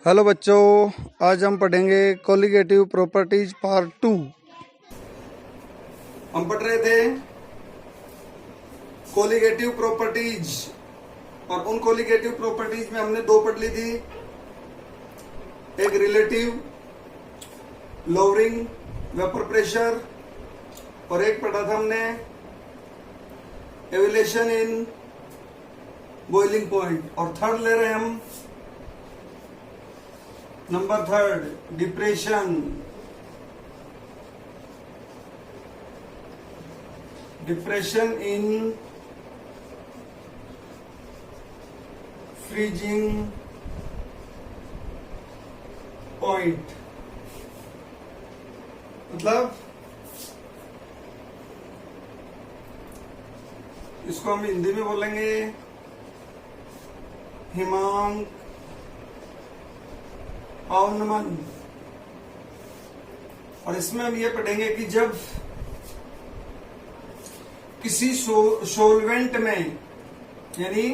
Hello बच्चों, आज हम पढ़ेंगे कोलिगेटिव प्रॉपर्टीज पार्ट 2। हम पढ़ रहे थे कोलिगेटिव प्रॉपर्टीज, और उन कोलिगेटिव प्रॉपर्टीज में हमने दो पढ़ ली थी। एक रिलेटिव लोअरिंग वेपर प्रेशर, और एक पढ़ा था हमने एवोल्यूशन इन बॉइलिंग पॉइंट। और थर्ड ले रहे हैं हम number third, depression in freezing point. मतलब इसको हम हिंदी में बोलेंगे हिमांक अवनमन। और इसमें हम ये पढ़ेंगे कि जब किसी सोलवेंट में, यानी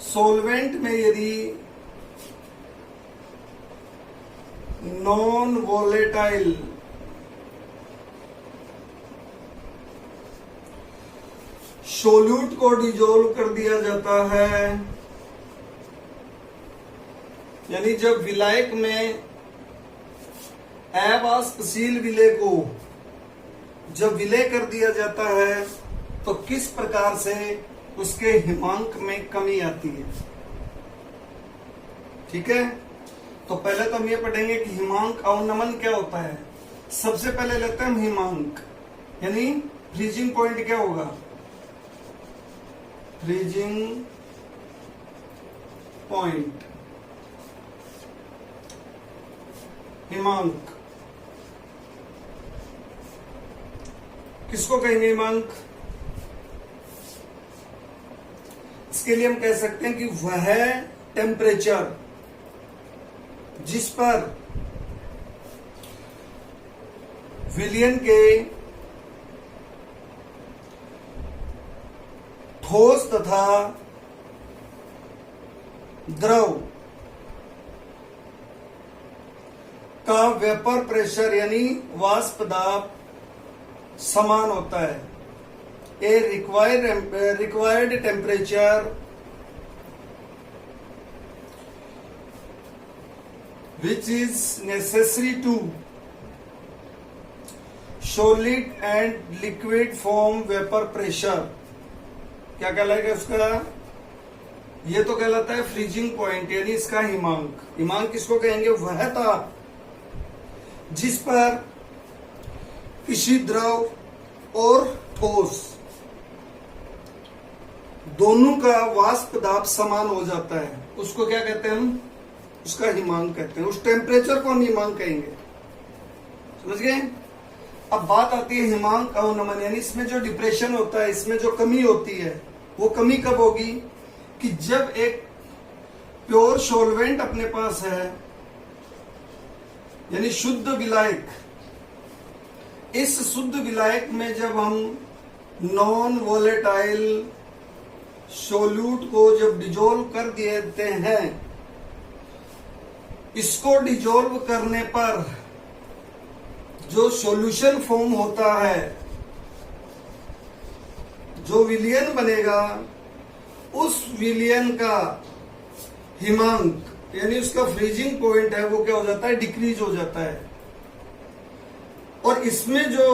सोलवेंट में यदि नॉन वोलेटाइल सोल्यूट को डिजोल्व कर दिया जाता है, यानी जब विलायक में अवाष्पशील विलय को जब विलय कर दिया जाता है तो किस प्रकार से उसके हिमांक में कमी आती है। ठीक है, तो पहले तो हम ये पढ़ेंगे कि हिमांक अवनमन क्या होता है। सबसे पहले लेते हैं हम हिमांक, यानी फ्रीजिंग पॉइंट क्या होगा। फ्रीजिंग पॉइंट, हिमांक किसको कहेंगे हिमांक? इसके लिए हम कह सकते हैं कि वह टेम्परेचर जिस पर विलयन के ठोस तथा द्रव का वेपर प्रेशर यानी वाष्प दाब समान होता है। A required temperature which is necessary to solid and liquid form vapor pressure। क्या कहलाएगा उसका? ये तो कहलाता है फ्रीजिंग पॉइंट, यानी इसका हिमांक। हिमांक किसको कहेंगे? वह ताप जिस पर किसी द्रव और ठोस दोनों का वाष्प दाब समान हो जाता है, उसको क्या कहते हैं हम? उसका हिमांक कहते हैं। उस टेम्परेचर को हम हिमांक कहेंगे। समझ गए? अब बात आती है हिमांक अवनमन, यानी इसमें जो डिप्रेशन होता है, इसमें जो कमी होती है, वो कमी कब होगी? कि जब एक प्योर सोलवेंट अपने पास है, यानी शुद्ध विलायक, इस शुद्ध विलायक में जब हम नॉन वोलेटाइल सोल्यूट को जब डिजोल्व कर देते हैं, इसको डिजोल्व करने पर जो सॉल्यूशन फॉर्म होता है, जो विलयन बनेगा, उस विलयन का हिमांक यानी उसका फ्रीजिंग पॉइंट है, वो क्या हो जाता है? डिक्रीज हो जाता है। और इसमें जो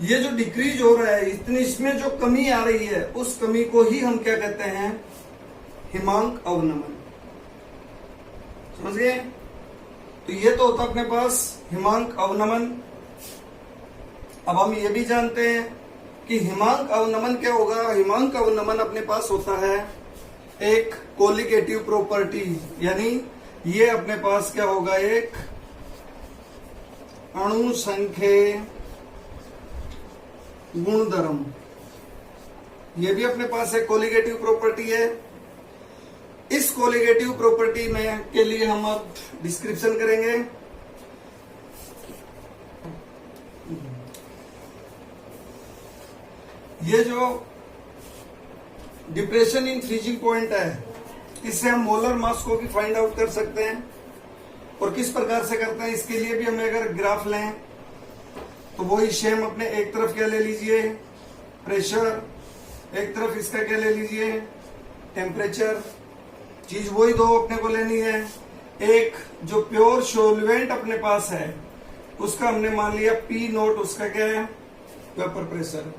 ये जो डिक्रीज हो रहा है, इतनी इसमें जो कमी आ रही है, उस कमी को ही हम क्या कहते हैं? हिमांक अवनमन। समझ गए? तो ये तो होता अपने पास हिमांक अवनमन। अब हम ये भी जानते हैं कि हिमांक अवनमन क्या होगा। हिमांक अवनमन अपने पास होता है एक कोलिगेटिव प्रॉपर्टी, यानी ये अपने पास क्या होगा? एक अणु संख्य गुणधर्म। ये भी अपने पास एक कोलिगेटिव प्रॉपर्टी है। इस कोलिगेटिव प्रॉपर्टी में के लिए हम अब डिस्क्रिप्शन करेंगे। ये जो डिप्रेशन इन फ्रीजिंग पॉइंट है। इससे हम मोलर मास को भी फाइंड आउट कर सकते हैं। और किस प्रकार से करते हैं, इसके लिए भी हम अगर ग्राफ लें तो वही सेम अपने एक तरफ क्या ले लीजिए प्रेशर, एक तरफ इसका क्या ले लीजिए टेम्परेचर। चीज वही दो अपने को लेनी है। एक जो प्योर सोल्वेंट अपने पास है उसका हमने मान लिया पी नोट, उसका क्या है वेपर प्रेशर,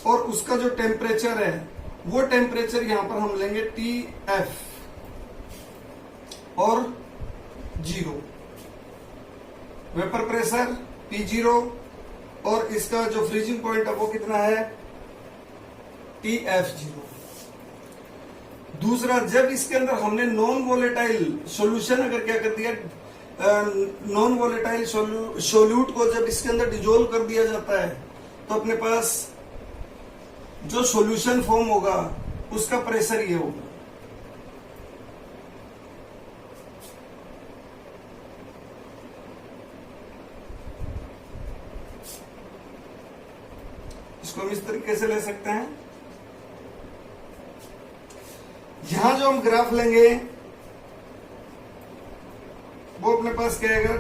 और उसका जो टेम्परेचर है वो टेम्परेचर यहां पर हम लेंगे टी एफ और 0, वेपर प्रेशर P0 और इसका जो फ्रीजिंग पॉइंट है वो कितना है TF0। दूसरा, जब इसके अंदर हमने नॉन वोलेटाइल सॉल्यूशन अगर क्या कर दिया, नॉन वोलेटाइल सोल्यूट को जब इसके अंदर डिजोल्व कर दिया जाता है तो अपने पास जो सॉल्यूशन फॉर्म होगा उसका प्रेशर ये होगा। इसको हम इस तरीके से ले सकते हैं। यहां जो हम ग्राफ लेंगे वो अपने पास क्या आएगा,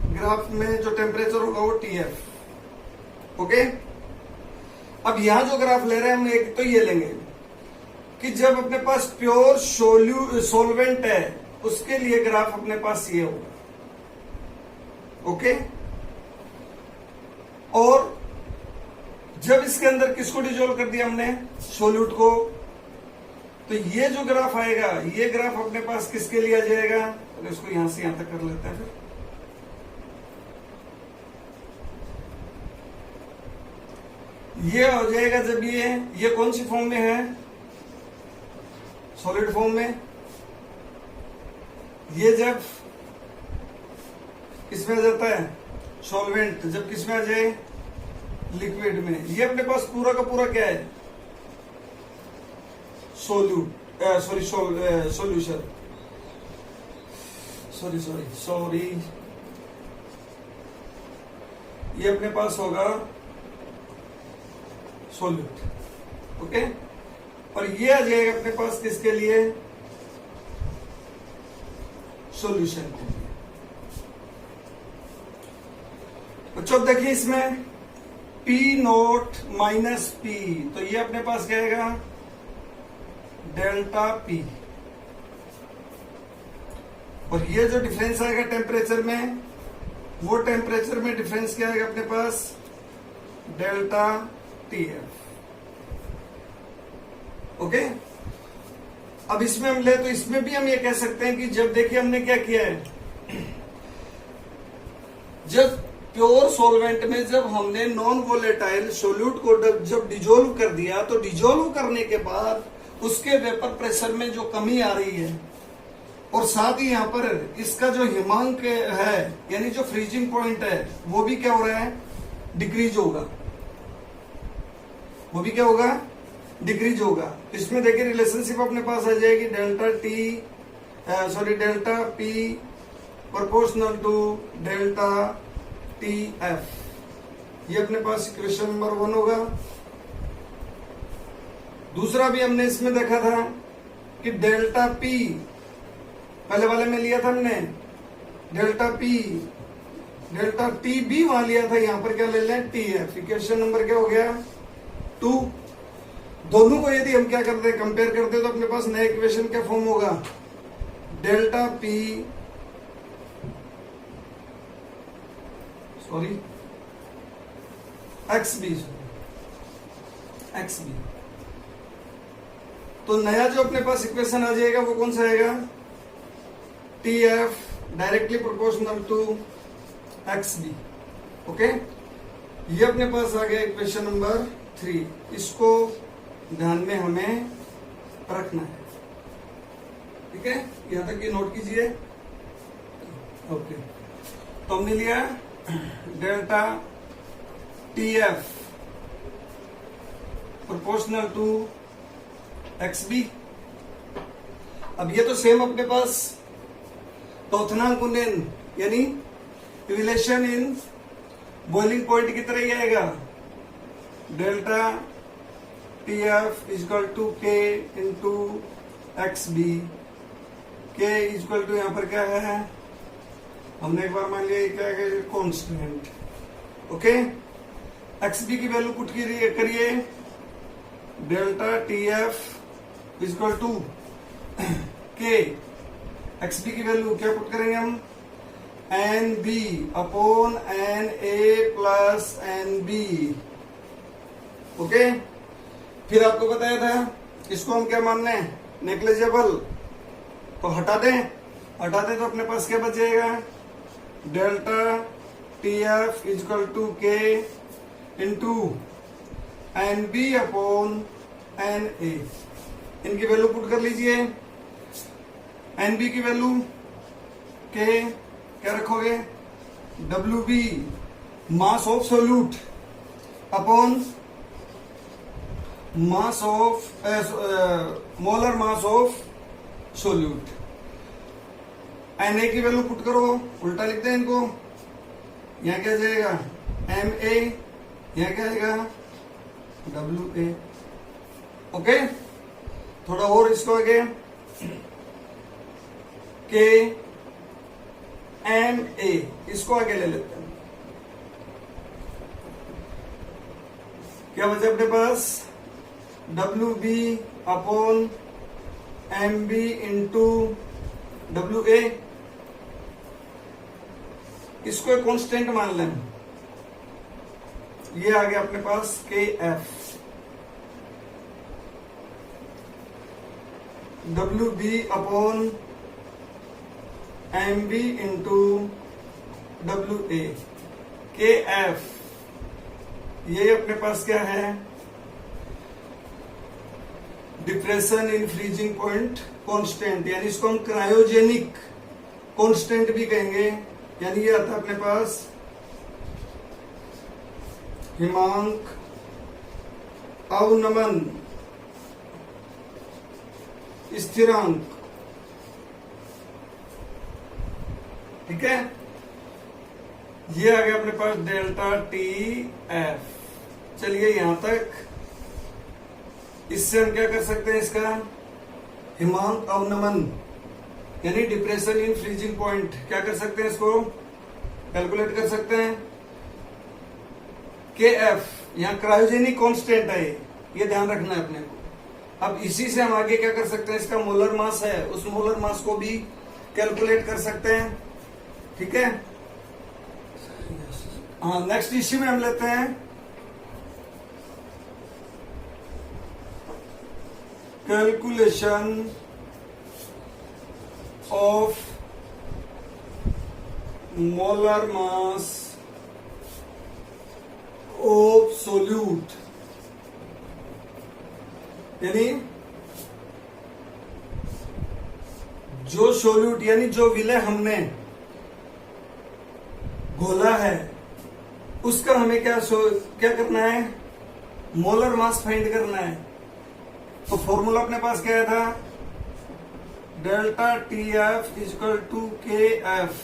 ग्राफ में जो टेम्परेचर होगा वो TF। ओके, अब यहां जो ग्राफ ले रहे हैं हम एक तो ये लेंगे कि जब अपने पास प्योर सोलवेंट है उसके लिए ग्राफ अपने पास ये होगा। ओके, और जब इसके अंदर किसको डिजोल्व कर दिया हमने सोल्यूट को, तो ये जो ग्राफ आएगा ये ग्राफ अपने पास किसके लिए आ जाएगा, तो इसको यहां से यहां तक कर लेते हैं। फिर ये हो जाएगा जब ये कौन सी फॉर्म में है, सॉलिड फॉर्म में। ये जब किसमें आ जाता है सॉल्वेंट, जब किसमें आ जाए लिक्विड में। ये अपने पास पूरा का पूरा क्या है सॉल्यूशन, सॉरी ये अपने पास होगा सॉल्यूट। ओके, और ये आ जाएगा अपने पास किसके लिए सॉल्यूशन के लिए। बच्चों देखिए इसमें P नोट माइनस P, तो ये अपने पास क्या आएगा डेल्टा P, और ये जो डिफरेंस आएगा टेम्परेचर में, वो टेम्परेचर में डिफरेंस क्या आएगा अपने पास डेल्टा TF। ओके, अब इसमें हम ले तो इसमें भी हम ये कह सकते हैं कि जब देखिए हमने क्या किया है, जब प्योर सॉल्वेंट में जब हमने नॉन वोलेटाइल सोल्यूट को जब डिजोल्व कर दिया, तो डिजोल्व करने के बाद उसके वेपर प्रेशर में जो कमी आ रही है, और साथ ही यहां पर इसका जो हिमांक है यानी जो फ्रीजिंग पॉइंट है वो भी क्या हो रहा है डिक्रीज होगा, वो भी क्या होगा डिक्रीज होगा। इसमें देखिए रिलेशनशिप अपने पास आ जाएगी delta P proportional to delta TF। ये अपने पास इक्वेशन नंबर 1 होगा। दूसरा भी हमने इसमें देखा था कि डेल्टा P, पहले वाले में लिया था हमने डेल्टा T भी वहां लिया था, यहां पर क्या ले लें TF। इक्वेशन नंबर क्या हो गया 2। दोनों को यदि हम क्या करते हैं कंपेयर करते हैं तो अपने पास नया इक्वेशन क्या फॉर्म होगा डेल्टा P XB। तो नया जो अपने पास इक्वेशन आ जाएगा वो कौन सा आएगा TF directly proportional to XB। Okay, ये अपने पास आ गया इक्वेशन नंबर 3। इसको ध्यान में हमें रखना है। ठीक है, यहां तक ये नोट कीजिए। ओके, तो हमने लिया delta TF proportional to XB। अब ये तो सेम अपने पास तोथनांक गुणन यानी रिलेशन इन बॉइलिंग पॉइंट की तरह ही आएगा delta T F is equal to K into X B. K is equal to यहाँ पर क्या है, हमने एक बार मान लिया क्या है, कॉन्स्टेंट। ओके, एक्स बी की वैल्यू पुट करिए, delta T F is equal to K, X B की वैल्यू क्या पुट करेंगे हम, N B upon N A plus N B. Okay, फिर आपको बताया था इसको हम क्या मानने हैं, नेग्लिजिबल, तो हटा दें तो अपने पास क्या बच जाएगा, delta T F is equal to K into N B upon N A. इनकी वैल्यू पुट कर लीजिए, एन बी की वैल्यू के क्या रखोगे, W B mass of solute upon mass of molar mass of solute. N A की value put करो, उल्टा लिखते हैं इनको, यहां क्या जाएगा एम ए, यहां क्या आएगा डब्ल्यू ए। ओके, थोड़ा और इसको आगे, के एम ए, इसको आगे ले लेते हैं, क्या बचा अपने पास, W B upon M B into W A. इसको एक कांस्टेंट मान लें, ये आ गया अपने पास K F, W B upon M B into W A. K F ये अपने पास क्या है, depression in freezing point constant, यानी इसको हम क्रायोजेनिक कांस्टेंट भी कहेंगे। यानी ये आता है अपने पास हिमांक अवनमन स्थिरांक। ठीक है, ये आ गया अपने पास डेल्टा टी एफ। चलिए यहां तक, इससे हम क्या कर सकते हैं, इसका हिमांक अवनमन यानी डिप्रेशन इन फ्रीजिंग पॉइंट क्या कर सकते हैं, इसको कैलकुलेट कर सकते हैं। के एफ यहाँ क्रायोजेनिक कांस्टेंट है, ये ध्यान रखना है अपने को। अब इसी से हम आगे क्या कर सकते हैं, इसका मोलर मास है, उस मोलर मास को भी कैलकुलेट कर सकते हैं। ठीक है, हाँ, नेक्स्ट इश्यू में हम लेते हैं calculation of molar mass of solute, यानी जो सोल्यूट यानी जो विलय हमने घोला है उसका हमें क्या करना है, मोलर मास फाइंड करना है। तो फॉर्मूला अपने पास क्या था, delta T F is equal to K F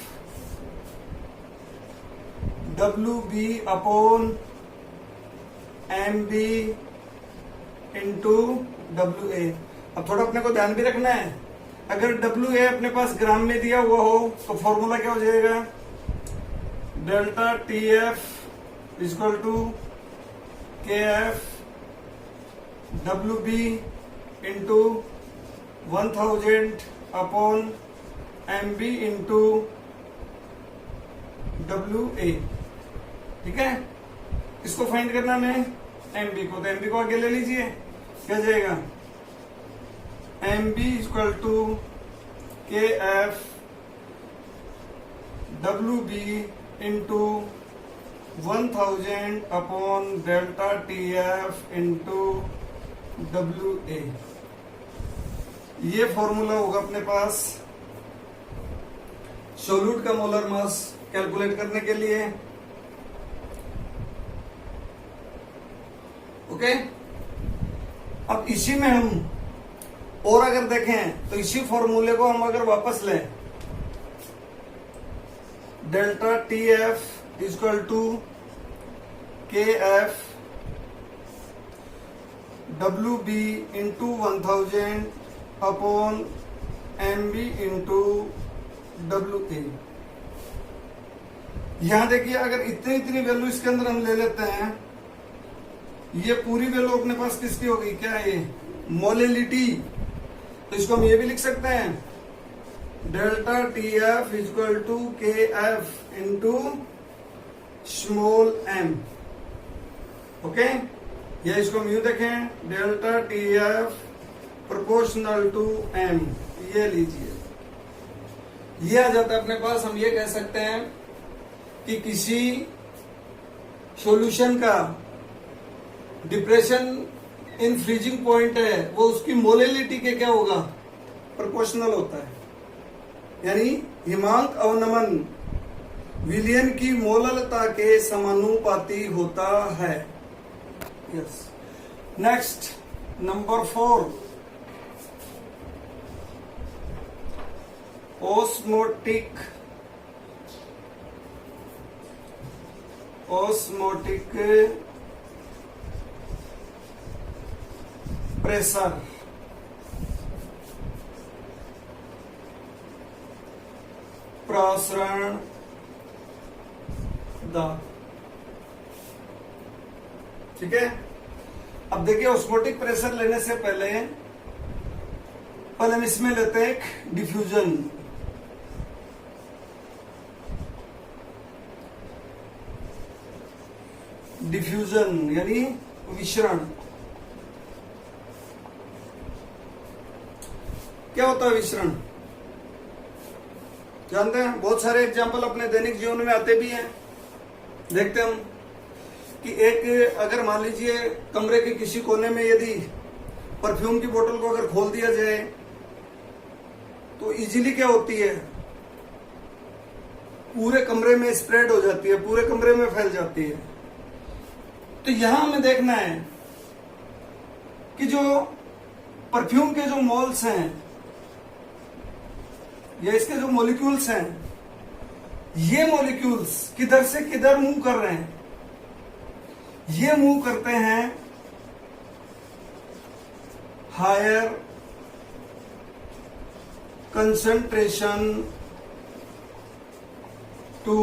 W B upon M B into W A. अब थोड़ा अपने को ध्यान भी रखना है, अगर डब्ल्यू ए अपने पास ग्राम में दिया हुआ हो तो फॉर्मूला क्या हो जाएगा, delta T F is equal to K F W B into 1000 upon M B into W A. ठीक है, इसको फाइंड करना है एम बी को, तो एम बी को आगे ले लीजिए, क्या जाएगा M B equal to K F W B into 1000 upon delta T F into W A. ये फॉर्मूला होगा अपने पास सोल्यूट का मोलर मास कैलकुलेट करने के लिए। ओके, अब इसी में हम और अगर देखें तो इसी फॉर्मूले को हम अगर वापस लें, delta T F is equal to K F WB into 1000 upon MB into WA। यहां देखिए, अगर इतनी इतनी वैल्यू इसके अंदर हम ले लेते हैं, ये पूरी वैल्यू अपने पास किसकी होगी, क्या है ये, मोलिलिटी। तो इसको हम ये भी लिख सकते हैं, delta TF equal to KF into small m। Okay, या इसको हम यूं देखें, delta TF proportional to m। ये लीजिए, ये आ जाता है अपने पास। हम ये कह सकते हैं कि किसी सॉल्यूशन का डिप्रेशन इन फ्रीजिंग पॉइंट है, वो उसकी मोलिलिटी के क्या होगा, प्रोपोर्शनल होता है। यानी हिमांक अवनमन विलयन की मोललता के समानुपाती होता है। Yes, next number 4, osmotic pressure. प्रसरण दाब। ठीक है, अब देखिए ऑस्मोटिक प्रेशर लेने से पहले हम इसमें लेते हैं एक डिफ्यूजन। डिफ्यूजन यानी विसरण। क्या होता है विसरण, जानते हैं? बहुत सारे एग्जाम्पल अपने दैनिक जीवन में आते भी हैं। देखते हैं हम कि एक, अगर मान लीजिए कमरे के किसी कोने में यदि परफ्यूम की बोतल को अगर खोल दिया जाए तो इजीली क्या होती है, पूरे कमरे में स्प्रेड हो जाती है, पूरे कमरे में फैल जाती है। तो यहां हमें देखना है कि जो परफ्यूम के जो मोल्स हैं या इसके जो मॉलिक्यूल्स हैं, ये मॉलिक्यूल्स किधर से किधर मूव कर रहे हैं, ये मूव करते हैं higher concentration to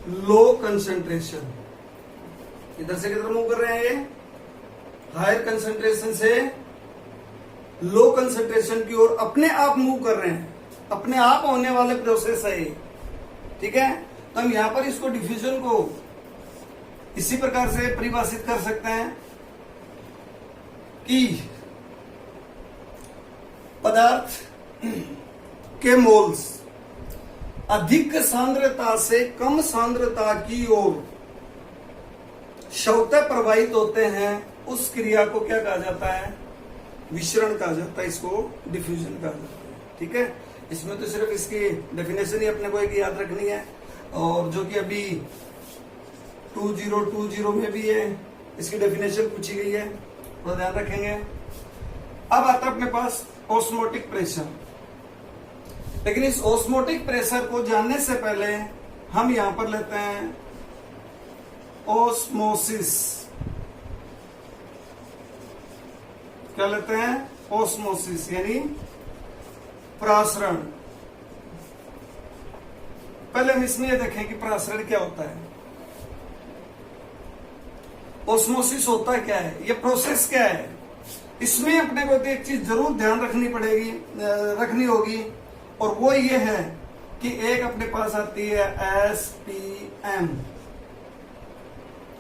low concentration. इधर से किधर मूव कर रहे हैं, ये हायर कंसंट्रेशन से लो कंसंट्रेशन की ओर अपने आप मूव कर रहे हैं, अपने आप होने वाले प्रोसेस है ये। ठीक है, तो हम यहां पर इसको डिफ्यूजन को इसी प्रकार से परिभाषित कर सकते हैं कि पदार्थ के मोल्स अधिक सांद्रता से कम सांद्रता की ओर स्वतः प्रवाहित होते हैं, उस क्रिया को क्या कहा जाता है, विसरण कहा जाता है, इसको डिफ्यूजन कहा जाता है। ठीक है, इसमें तो सिर्फ इसकी डेफिनेशन ही अपने को एक याद रखनी है, और जो कि अभी 2020 में भी है, इसकी डेफिनेशन पूछी गई है, तो ध्यान रखेंगे। अब आता है अपने पास ऑस्मोटिक प्रेशर। लेकिन इस ऑस्मोटिक प्रेशर को जानने से पहले हम यहां पर लेते हैं ऑस्मोसिस। क्या लेते हैं, ऑस्मोसिस यानी प्रासरण। पहले हम इसमें यह देखें कि प्रासरण क्या होता है, ऑस्मोसिस होता क्या है, ये प्रोसेस क्या है। इसमें अपने को एक चीज जरूर ध्यान रखनी होगी, और वो ये है कि एक अपने पास आती है SPM,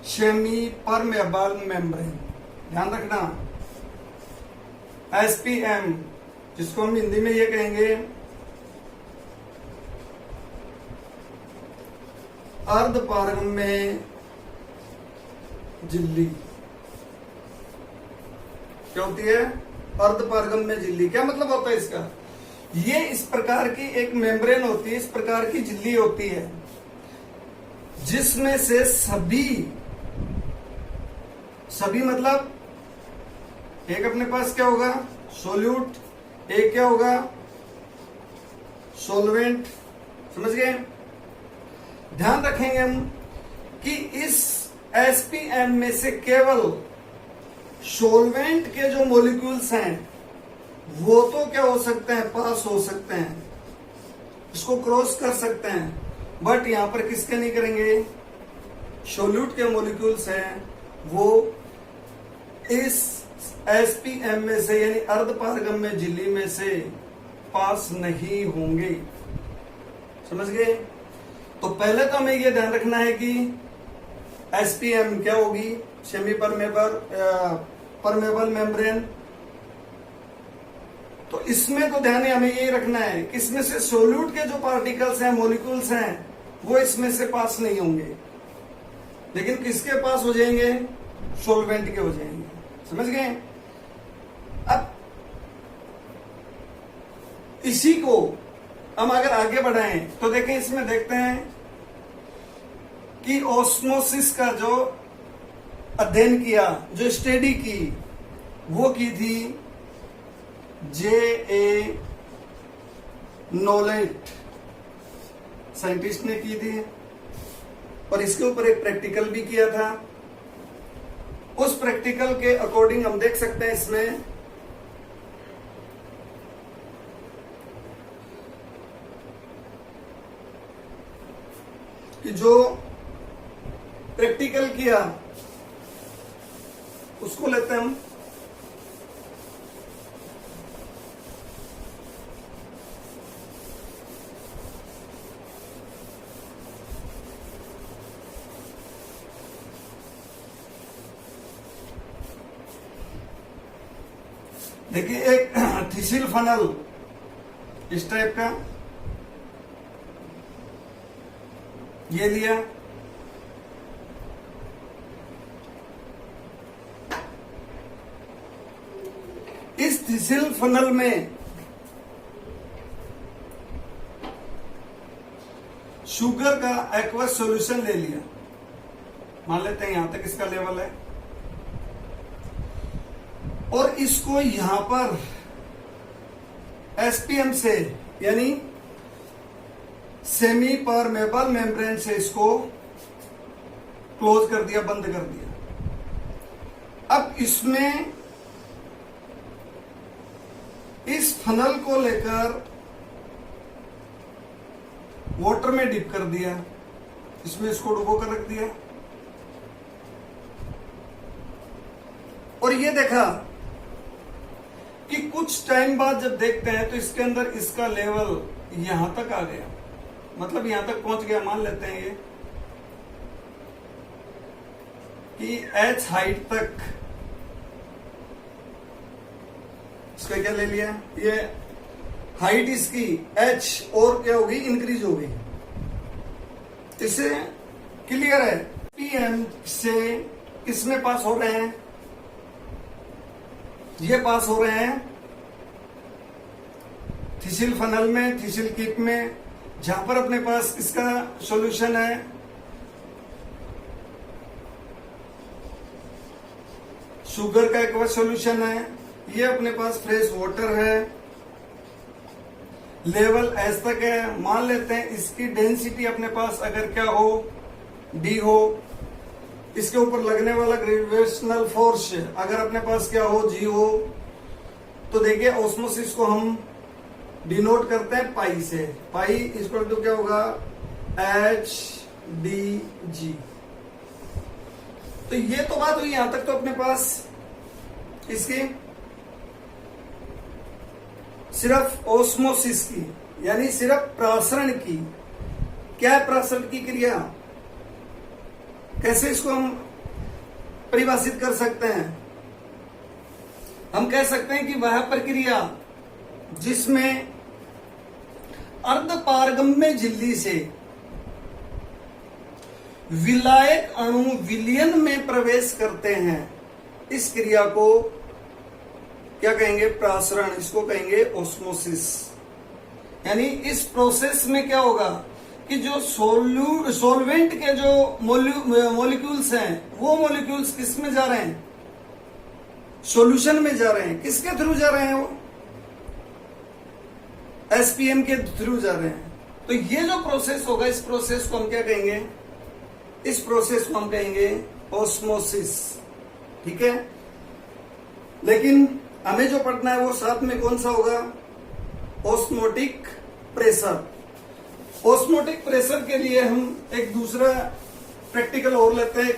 सेमी परमेबल मेम्ब्रेन। ध्यान रखना, SPM, जिसको हम हिंदी में ये कहेंगे अर्धपारगम्य झिल्ली। क्या होती है, अर्धपारगम्य झिल्ली। क्या मतलब होता है इसका, ये इस प्रकार की एक मेम्ब्रेन होती है, इस प्रकार की झिल्ली होती है, जिसमें से सभी मतलब एक अपने पास क्या होगा, सोल्यूट, एक क्या होगा, सोलवेंट। समझ गए? ध्यान रखेंगे हम कि इस SPM में से केवल सोलवेंट के जो मॉलिक्यूल्स हैं वो तो क्या हो सकते हैं, पास हो सकते हैं, इसको क्रॉस कर सकते हैं, बट यहां पर किसके नहीं करेंगे, सोल्यूट के मॉलिक्यूल्स हैं वो इस एसपीएम में से यानी अर्धपारगम्य झिल्ली में से पास नहीं होंगे। समझ गए? तो पहले तो हमें यह ध्यान रखना है कि एसपीएम क्या होगी, सेमी परमेबल मेम्ब्रेन। तो इसमें तो ध्यान हमें यही रखना है कि इसमें से सोल्यूट के जो पार्टिकल्स हैं, मॉलिक्यूल्स हैं, वो इसमें से पास नहीं होंगे, लेकिन किसके पास हो जाएंगे, सोलवेंट के हो जाएंगे। समझ गए? अब इसी को हम अगर आगे बढ़ाएं तो देखें, इसमें देखते हैं कि ऑस्मोसिस का जो अध्ययन किया, जो स्टडी की, वो की थी J.A. नोलेट साइंटिस्ट ने की थी, और इसके ऊपर एक प्रैक्टिकल भी किया था। उस प्रैक्टिकल के अकॉर्डिंग हम देख सकते हैं इसमें कि जो प्रैक्टिकल किया उसको लेते हैं हम। देखिए, एक थिसिल फनल इस टाइप का ये लिया, इस थिसिल फनल में शुगर का एक्वस सॉल्यूशन ले लिया। मान लेते हैं यहां तक इसका लेवल है, और इसको यहां पर एसपीएम से यानी सेमी परमेबल मेम्ब्रेन से इसको क्लोज कर दिया, बंद कर दिया। अब इसमें इस फनल को लेकर वाटर में डिप कर दिया, इसमें इसको डुबो कर रख दिया, और ये देखा कि कुछ टाइम बाद जब देखते हैं तो इसके अंदर इसका लेवल यहां तक आ गया, मतलब यहां तक पहुंच गया। मान लेते हैं ये कि H हाइट तक इसका क्या ले लिया, ये हाइट इसकी H और क्या होगी, इंक्रीज होगी। इससे क्लियर है पीएम से किसमें पास हो रहे हैं, ये पास हो रहे हैं थिसिल फनल में, थिसिल किट में, जहां पर अपने पास इसका सॉल्यूशन है। शुगर का एक सॉल्यूशन है, ये अपने पास फ्रेश वाटर है, लेवल एस तक है। मान लेते हैं इसकी डेंसिटी अपने पास अगर क्या हो, डी हो, इसके ऊपर लगने वाला ग्रेविटेशनल फोर्स अगर अपने पास क्या हो, जी हो, तो देखिए ऑस्मोसिस को हम डिनोट करते हैं पाई से। पाई इक्वल टू क्या होगा, एच डी जी। तो ये तो बात हुई, यहां तक तो अपने पास इसकी सिर्फ ऑस्मोसिस की, यानी सिर्फ प्रासरण की। क्या है प्रासरण की क्रिया, कैसे इसको हम परिभाषित कर सकते हैं? हम कह सकते हैं कि वह प्रक्रिया जिसमें अर्धपारगम्य झिल्ली से विलायक अणु विलयन में प्रवेश करते हैं, इस क्रिया को क्या कहेंगे, प्रासरण। इसको कहेंगे ऑस्मोसिस। यानी इस प्रोसेस में क्या होगा कि जो सोलवेंट के जो मॉलिक्यूल्स हैं, वो मॉलिक्यूल्स किस में जा रहे हैं, सॉल्यूशन में जा रहे हैं। किसके थ्रू जा रहे हैं, वो एसपीएम के थ्रू जा रहे हैं। तो ये जो प्रोसेस होगा, इस प्रोसेस को हम क्या कहेंगे, इस प्रोसेस को हम कहेंगे ऑस्मोसिस। ठीक है, लेकिन हमें जो पढ़ना है वो साथ में कौन सा होगा, ऑस्मोटिक प्रेशर। ऑस्मोटिक प्रेशर के लिए हम एक दूसरा प्रैक्टिकल और लेते हैं।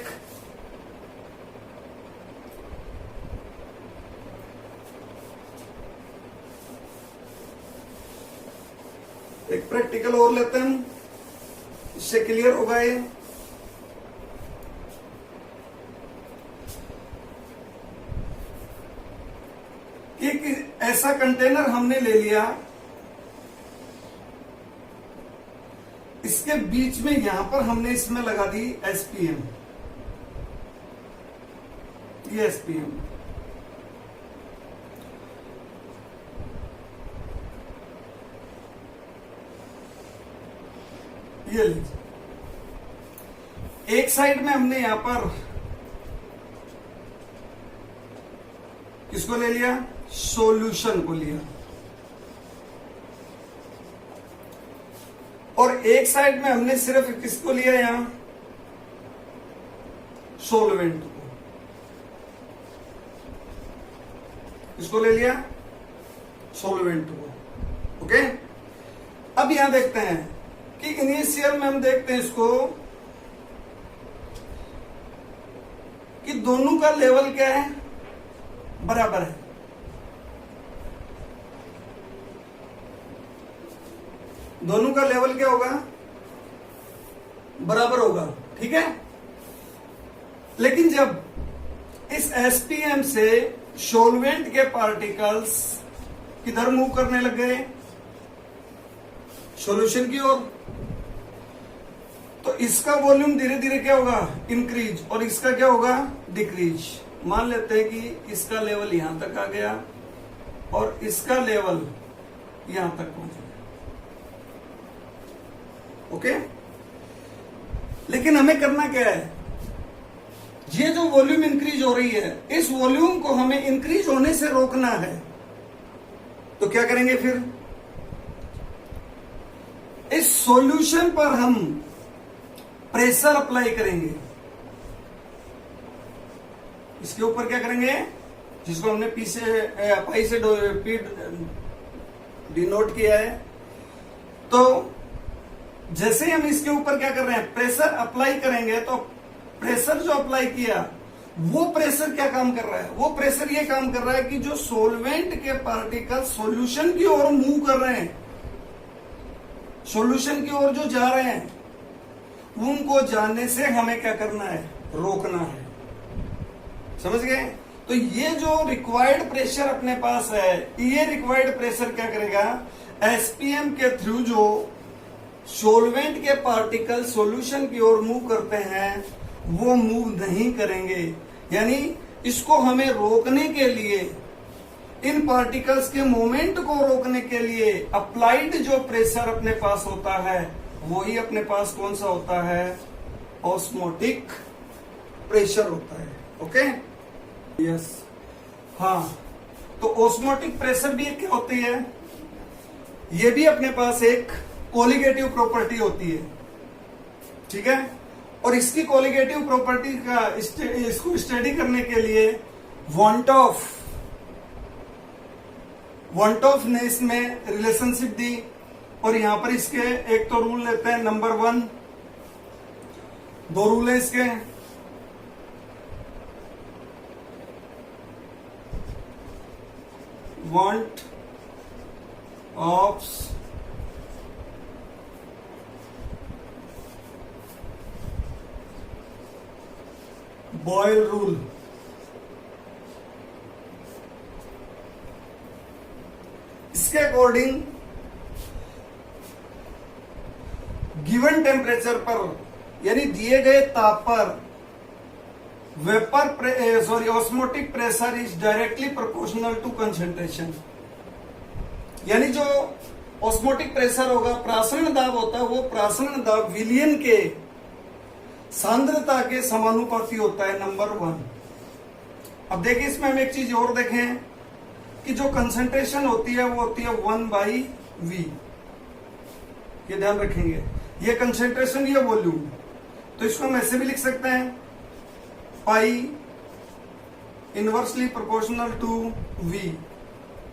एक प्रैक्टिकल और लेते हैं, इससे क्लियर होगा ये। कि ऐसा कंटेनर हमने ले लिया, इसके बीच में यहां पर हमने इसमें लगा दी एसपीएम, ये एसपीएम। ये लीजिए, एक साइड में हमने यहां पर किसको ले लिया, सॉल्यूशन को लिया, और एक साइड में हमने सिर्फ किसको लिया, यहां सॉल्वेंट को, इसको ले लिया, सॉल्वेंट को। ओके, अब यहां देखते हैं कि इनिशियल में हम देखते हैं इसको कि दोनों का लेवल क्या है, बराबर है। दोनों का लेवल क्या होगा, बराबर होगा, ठीक है। लेकिन जब इस एसपीएम से सॉल्वेंट के पार्टिकल्स किधर मूव करने लग गए, सॉल्यूशन की ओर, तो इसका वॉल्यूम धीरे धीरे क्या होगा, इंक्रीज, और इसका क्या होगा, डिक्रीज। मान लेते हैं कि इसका लेवल यहां तक आ गया और इसका लेवल यहां तक पहुंच गया। ओके, लेकिन हमें करना क्या है, ये जो वॉल्यूम इंक्रीज हो रही है, इस वॉल्यूम को हमें इंक्रीज होने से रोकना है। तो क्या करेंगे फिर, इस सॉल्यूशन पर हम प्रेशर अप्लाई करेंगे। इसके ऊपर क्या करेंगे, जिसको हमने पी से पाई से पी डिनोट किया है। तो जैसे ही हम इसके ऊपर क्या कर रहे हैं, प्रेशर अप्लाई करेंगे, तो प्रेशर जो अप्लाई किया वो प्रेशर क्या काम कर रहा है, वो प्रेशर ये काम कर रहा है कि जो सॉल्वेंट के पार्टिकल सॉल्यूशन की ओर मूव कर रहे हैं, सॉल्यूशन की ओर जो जा रहे हैं, उनको जाने से हमें क्या करना है, रोकना है। समझ गए। तो ये जो रिक्वायर्ड प्रेशर अपने पास है, ये रिक्वायर्ड प्रेशर क्या करेगा, एसपीएम के थ्रू जो सॉल्वेंट के पार्टिकल सॉल्यूशन की ओर मूव करते हैं वो मूव नहीं करेंगे। यानी इसको हमें रोकने के लिए, इन पार्टिकल्स के मूवमेंट को रोकने के लिए अप्लाइड जो प्रेशर अपने पास होता है वही अपने पास कौन सा होता है, ऑस्मोटिक प्रेशर होता है। ओके, यस, हाँ। तो ऑस्मोटिक प्रेशर भी क्या होती है, ये भी अपने पास एक कोलिगेटिव प्रॉपर्टी होती है, ठीक है। और इसकी कोलिगेटिव प्रॉपर्टी का इसको स्टडी करने के लिए वॉन्टॉफ ने इसमें रिलेशनशिप दी, और यहां पर इसके एक तो रूल लेते हैं, नंबर 1, 2 रूल है इसके। want of Boyle rule. इसके अकॉर्डिंग गिवन टेम्परेचर पर, यानी दिए गए ताप पर, osmotic pressure is directly proportional to concentration. यानी जो ऑस्मोटिक प्रेशर होगा, प्रासरण दाब होता है, वो प्रासरण दाब विलयन के सांद्रता के समानुपाती होता है, नंबर 1। अब देखिए, इसमें हम एक चीज और देखें कि जो कंसंट्रेशन होती है वो होती है 1/V। ये ध्यान रखेंगे, ये कंसंट्रेशन, ये वॉल्यूम। तो इसको हम ऐसे भी लिख सकते हैं, पाई इनवर्सली प्रोपोर्शनल टू V,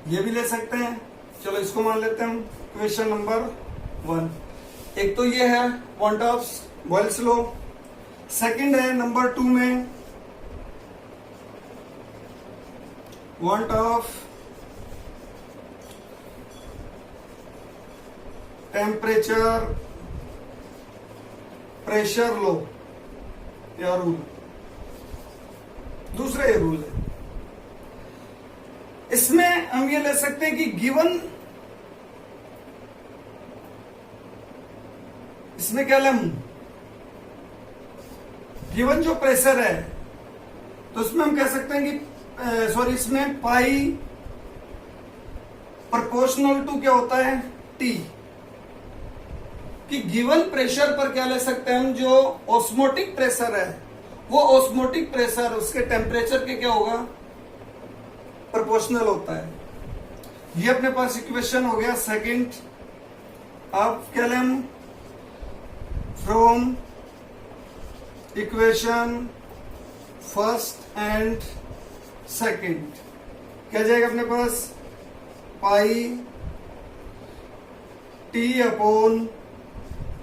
ये भी ले सकते हैं। चलो इसको मान लेते हैं हम क्वेश्चन नंबर 1। एक तो ये है point of Boyle's law. Second है नंबर 2 में want of temperature pressure law या रूल, दूसरा ये रूल है। इसमें हम ये ले सकते हैं कि गिवन, इसमें क्या लें, गिवन जो प्रेशर है तो इसमें हम कह सकते हैं कि इसमें पाई प्रोपोर्शनल टू क्या होता है, टी, कि गिवन प्रेशर पर क्या ले सकते हैं हम, जो ऑस्मोटिक प्रेशर है वो ऑस्मोटिक प्रेशर उसके टेम्परेचर के क्या होगा, प्रोपोर्शनल होता है। ये अपने पास इक्वेशन हो गया सेकंड। अब क्या लें हम, from equation first and second क्या जाएगा अपने पास, pi T upon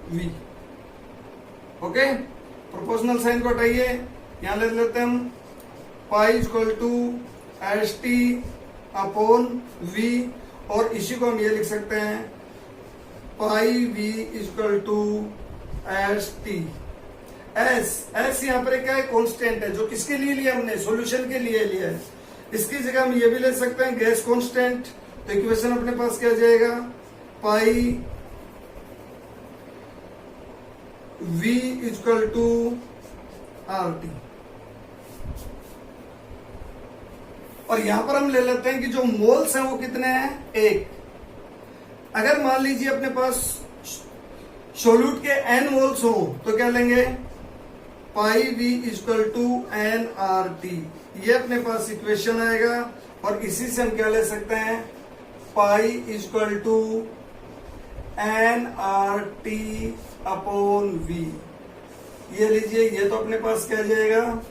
V. Okay, proportional sign को हटाइए, यहां ले लेते हैं हम pi equal to S T upon V, और इसी को हम ये लिख सकते हैं pi V equal to S T. S यहाँ पर क्या है, कांस्टेंट है, जो किसके लिए लिया हमने, सॉल्यूशन के लिए लिया है। इसकी जगह हम ये भी ले सकते हैं गैस कांस्टेंट। तो इक्वेशन अपने पास क्या जाएगा, pi V equal to R T. और यहां पर हम ले लेते हैं कि जो मोल्स हैं वो कितने हैं, 1। अगर मान लीजिए अपने पास सोल्यूट के n मोल्स हो तो क्या लेंगे, pi V equal to N R T. ये अपने पास इक्वेशन आएगा, और इसी से हम क्या ले सकते हैं, pi equal to N R T upon V. ये लीजिए, ये तो अपने पास क्या जाएगा,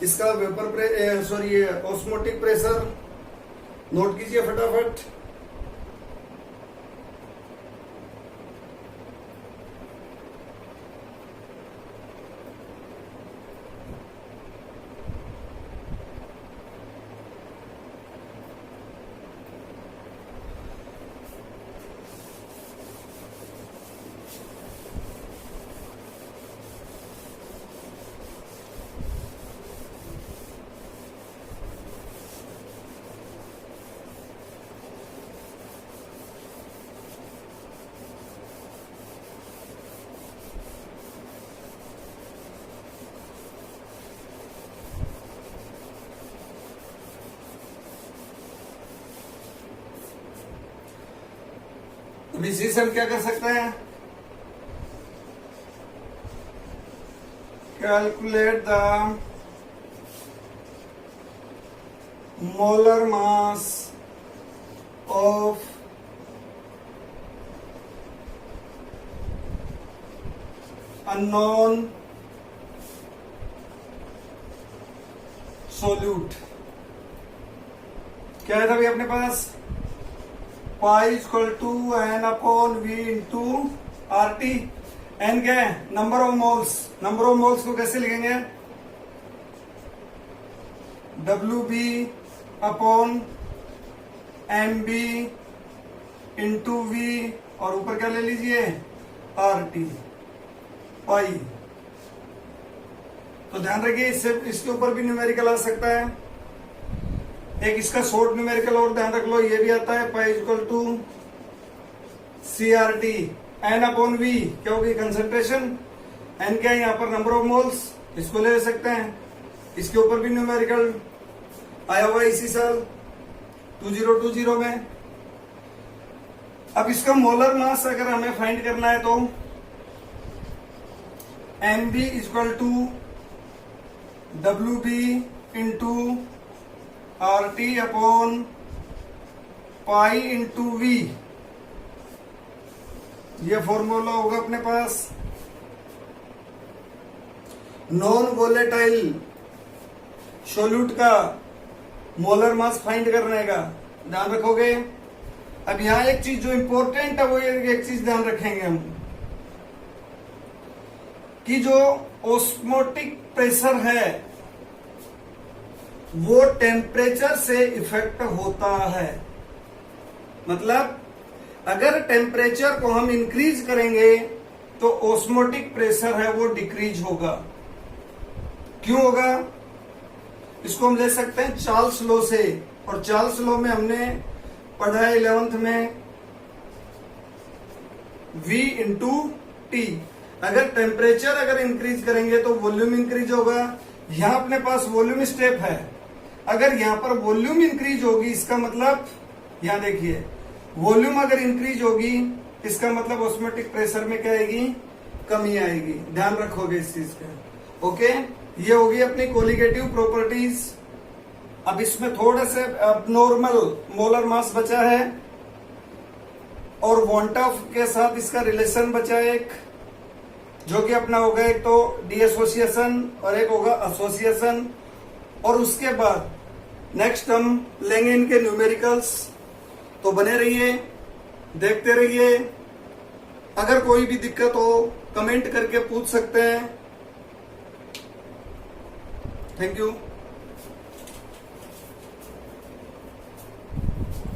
इसका वेपर ऑस्मोटिक प्रेशर नोट कीजिए फटाफट। अब इसी से हम क्या कर सकते हैं, calculate the molar mass of unknown solute. क्या है अभी अपने पास, pi equal to N upon V into R T. N क्या है, number of moles. Number of moles को कैसे लिखेंगे, W B upon M B into V, और ऊपर क्या ले लीजिए, आर टी पाई। तो ध्यान रखिए, इससे इसके ऊपर भी न्यूमेरिकल आ सकता है। एक इसका शॉर्ट न्यूमेरिकल और ध्यान रख लो, ये भी आता है, pi equal to C R T N upon V. क्या होगी, कंसंट्रेशन। एन क्या है यहाँ पर, नंबर ऑफ मोल्स, इसको ले सकते हैं। इसके ऊपर भी न्यूमेरिकल आया हुआ है इसी साल 2020 में। अब इसका मोलर मास अगर हमें फाइंड करना है तो M B equal to W B into R T upon pi into V. ये फॉर्मूला होगा अपने पास। नॉन वोलेटाइल सोल्यूट का मोलर मास फाइंड करने का, ध्यान रखोगे। अब यहां एक चीज जो इंपॉर्टेंट है वो एक चीज ध्यान रखेंगे हम कि जो ऑस्मोटिक प्रेशर है वो टेम्परेचर से इफेक्ट होता है। मतलब अगर टेम्परेचर को हम इंक्रीज करेंगे तो ऑस्मोटिक प्रेशर है वो डिक्रीज होगा। क्यों होगा? इसको हम ले सकते हैं चार्ल्स लॉ से, और चार्ल्स लॉ में हमने पढ़ा है 11th में V इंटू टी। अगर टेम्परेचर अगर इंक्रीज करेंगे तो वॉल्यूम इंक्रीज होगा। यहां अपने पास वॉल्यूम स्टेप है, अगर यहां पर वॉल्यूम इंक्रीज होगी इसका मतलब, यहां देखिए वॉल्यूम अगर इंक्रीज होगी इसका मतलब ऑस्मोटिक प्रेशर में क्या आएगी? कमी आएगी। ध्यान रखोगे इस चीज का। ओके, ये होगी अपनी कोलिगेटिव प्रॉपर्टीज। अब इसमें थोड़े से नॉर्मल मोलर मास बचा है और वॉन्टाफ के साथ इसका रिलेशन बचा है एक, जो कि अपना होगा एक तो डीएसोसिएशन और एक होगा एसोसिएशन। और उसके बाद नेक्स्ट हम लेंगे इनके न्यूमेरिकल्स। तो बने रहिए, देखते रहिए। अगर कोई भी दिक्कत हो कमेंट करके पूछ सकते हैं। Thank you.